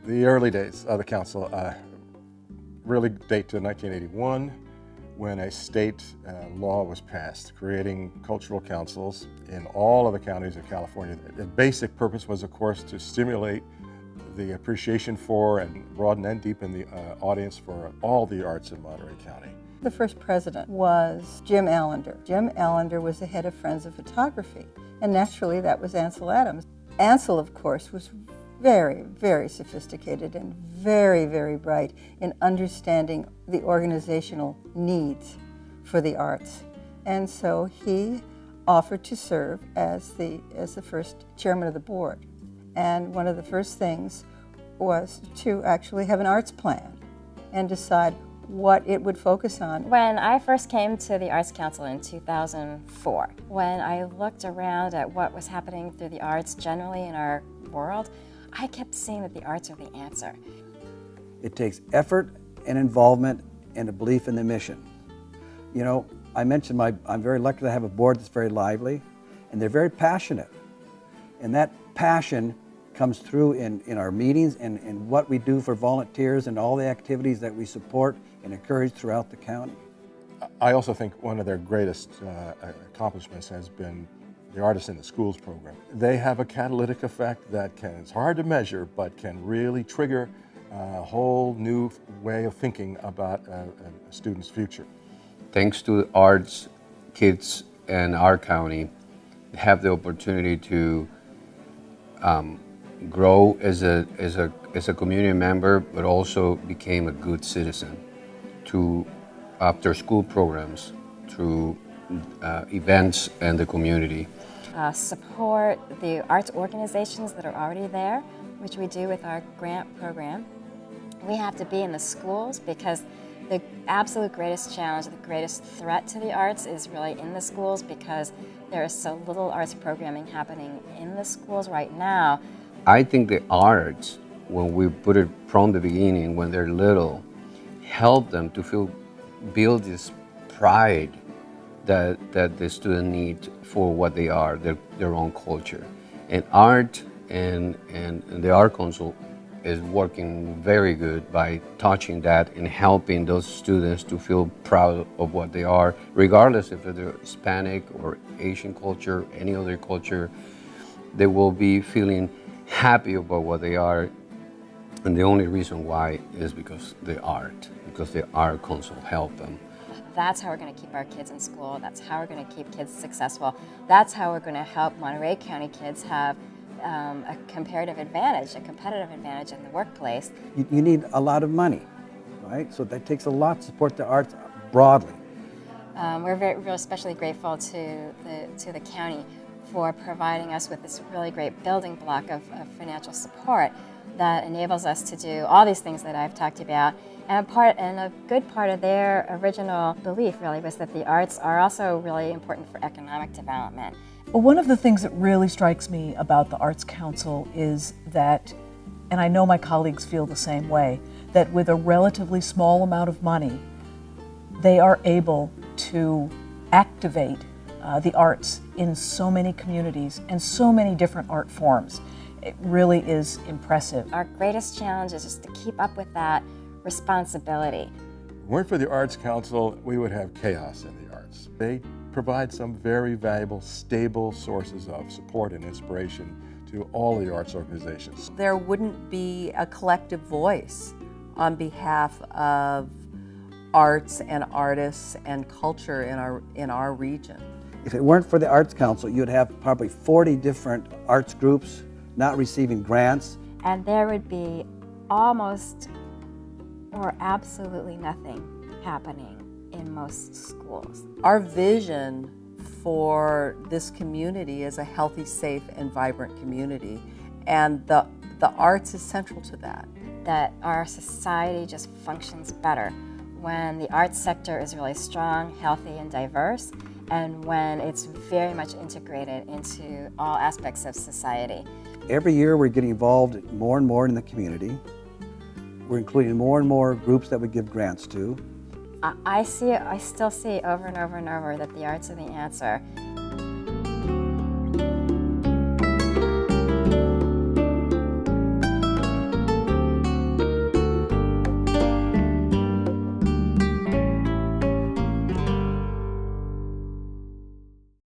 The early days of the council really date to 1981, when a state law was passed creating cultural councils in all of the counties of California. The basic purpose was, of course, to stimulate the appreciation for and broaden and deepen the audience for all the arts in Monterey County. The first president was Jim Allender. Jim Allender was the head of Friends of Photography, and naturally that was Ansel Adams. Ansel, of course, was very, very sophisticated and very, very bright in understanding the organizational needs for the arts. And so he offered to serve as the first chairman of the board. And one of the first things was to actually have an arts plan and decide what it would focus on. When I first came to the Arts Council in 2004, when I looked around at what was happening through the arts generally in our world, I kept seeing that the arts are the answer. It takes effort and involvement and a belief in the mission. You know, I mentioned I'm very lucky to have a board that's very lively, and they're very passionate. And that passion comes through in our meetings and what we do for volunteers and all the activities that we support and encourage throughout the county. I also think one of their greatest accomplishments has been the Artists in the Schools program. They have a catalytic effect that it's hard to measure, but can really trigger a whole new way of thinking about a student's future. Thanks to the arts, kids in our county have the opportunity to grow as a community member, but also became a good citizen through after-school programs, through events and the community. Support the arts organizations that are already there, which we do with our grant program. We have to be in the schools because the absolute greatest challenge, the greatest threat to the arts is really in the schools, because there is so little arts programming happening in the schools right now. I think the arts, when we put it from the beginning, when they're little, help them to build this pride that the student needs for what they are, their own culture. And art and the Art Council is working very good by touching that and helping those students to feel proud of what they are, regardless if they're Hispanic or Asian culture, any other culture. They will be feeling happy about what they are, and the only reason why is because the Art Council helped them. That's how we're going to keep our kids in school. That's how we're going to keep kids successful. That's how we're going to help Monterey County kids have a comparative advantage, a competitive advantage in the workplace. You need a lot of money, right? So that takes a lot to support the arts broadly. We're especially grateful to the county for providing us with this really great building block of financial support that enables us to do all these things that I've talked about. And a good part of their original belief really was that the arts are also really important for economic development. Well, one of the things that really strikes me about the Arts Council is that, and I know my colleagues feel the same way, that with a relatively small amount of money, they are able to activate the arts in so many communities and so many different art forms. It really is impressive. Our greatest challenge is just to keep up with that responsibility. If it weren't for the Arts Council, we would have chaos in the arts. They provide some very valuable, stable sources of support and inspiration to all of the arts organizations. There wouldn't be a collective voice on behalf of arts and artists and culture in our region. If it weren't for the Arts Council, you'd have probably 40 different arts groups not receiving grants. And there would be almost or absolutely nothing happening in most schools. Our vision for this community is a healthy, safe, and vibrant community, and the arts is central to that. That our society just functions better when the arts sector is really strong, healthy, and diverse, and when it's very much integrated into all aspects of society. Every year we're getting involved more and more in the community. We're including more and more groups that we give grants to. I still see over and over and over that the arts are the answer.